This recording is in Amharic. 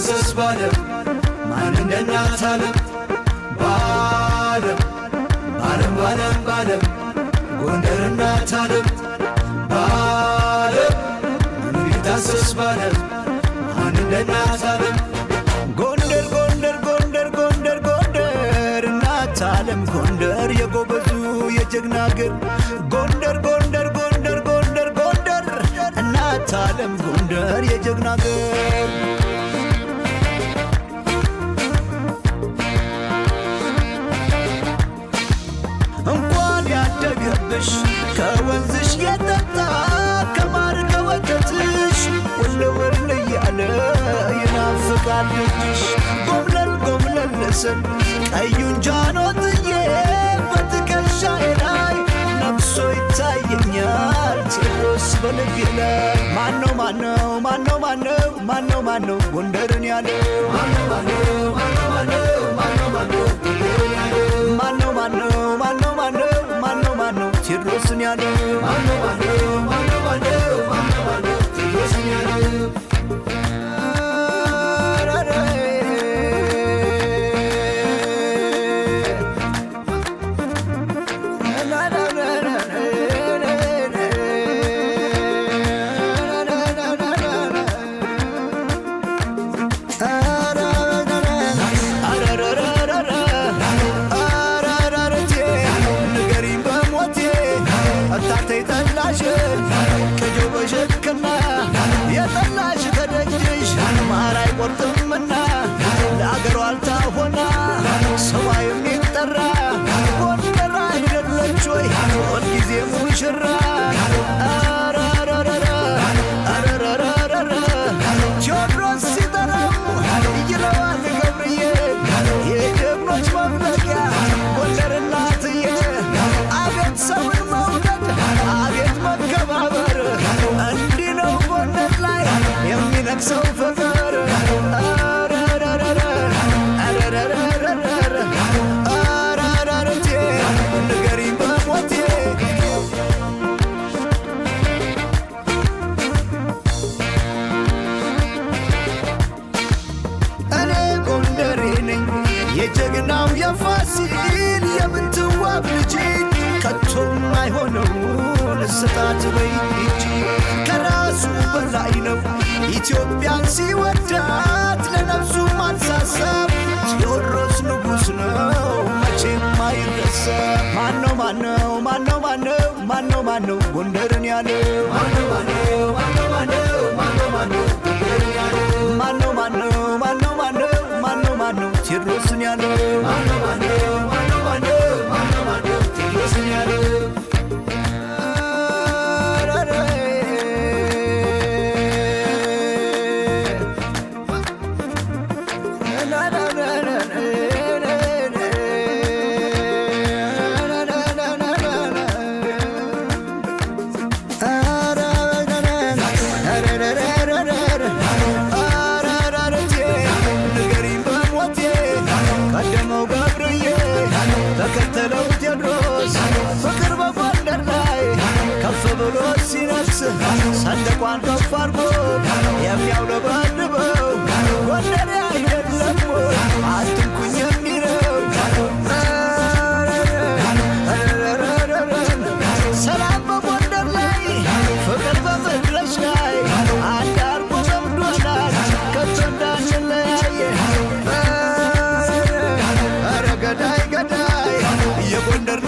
የሚዳሰስ ባለም ማን እንደ እናት ዓለም ባለም ባለም ባለም ባለም ጎንደር እናት ዓለም ባለም የሚዳሰስ ባለም ማን እንደ እናት ዓለም ጎንደር ጎንደር ጎንደር ጎንደር ጎንደር እናት ዓለም ጎንደር የጎበዙ የጀግና አገር ጎንደር ጎንደር ጎንደር ጎንደር ጎንደር እናት ዓለም ጎንደር የጀግና አገር እንኳን ያደገብሽ ከወንዝሽ የጠጣ ከማር ከወተትሽ ውልውል እያለ ይናፍቃል ልጅሽ ጎምለል ጎምለል ስል ቀዩን ጃኖትዬ በትከሻዬ ላይ ነፍሶ ይታየኛል ቴዎድሮስ በልቤ ላይ ማነው ማነው ማነው ማነው ማነው ማነው ጎንደርን ያለው ማነው ማነው ማነው ማነው ማነው ጎንደርን ያለው ማነው ማነው ማነው ማነው ማነው ማነው ቴዎድሮስን ያለው ማነው ማነው ማነው ማነው ማነው ማነው ቴዎድሮስን ያለው የጠላሽ ከደጅሽ ማር አይቆርጥምና ለአገሯ አልታሆና ሰዋ የሚጠራ ጎንደር አይደለች ወይ ሁልጊዜ ሙሽራ ቴዎድሮስ ሲጠራው ይለዋል ገብርዬ የጀግኖች መፍለቂያ ጎንደር እናትዬ አቤት ሰውን መውደድ አቤት መከባበር እንዲህ ነው ጎንደር ላይ የሚነግሰው ፍቅር ንገሪኝ በሞቴ እኔ ጎንደሬ ነኝ የጀግናው የፋሲል የምንትዋብ ልጅ ከቶም አይሆነውን ስጣት በይ እንጂ ከራሱ በላይ ነው ኢትዮጵያን ሲወዳት ለነፍሱ ማንሳሳብ ቴዎድሮስ ንጉሥ ነው መቼም አይረሳ ማነው ማነው ማነው ማነው ማነው ማነው ጎንደርን ያለው ማነው ማነው ማነው ማነው ማነው ማነው ጎንደርን ያለው ማነው ማነው ማነው ማነው ማነው ማነው ቴዎድሮስን ያለው ማነው ማነው ማነው ማነው ማነው ማነው ቴዎድሮስን ያለው ተከተለው ቴዎድሮስ ፍቅር በጎንደር ላይ ከፍ ብሎ ሲነግስ ሰንደቋን ከፍ አድርጎ የሚያውለበልበው ጎንደር አይደለም አትንኩኝ የሚለው ሰላም በጎንደር ላይ ፍቅር በምድረሽ ላይ አንድ አርጎ ዘምዶናል ከቶ እንዳንለያየ ኧረ ገዳይ ገዳይ የጎንደር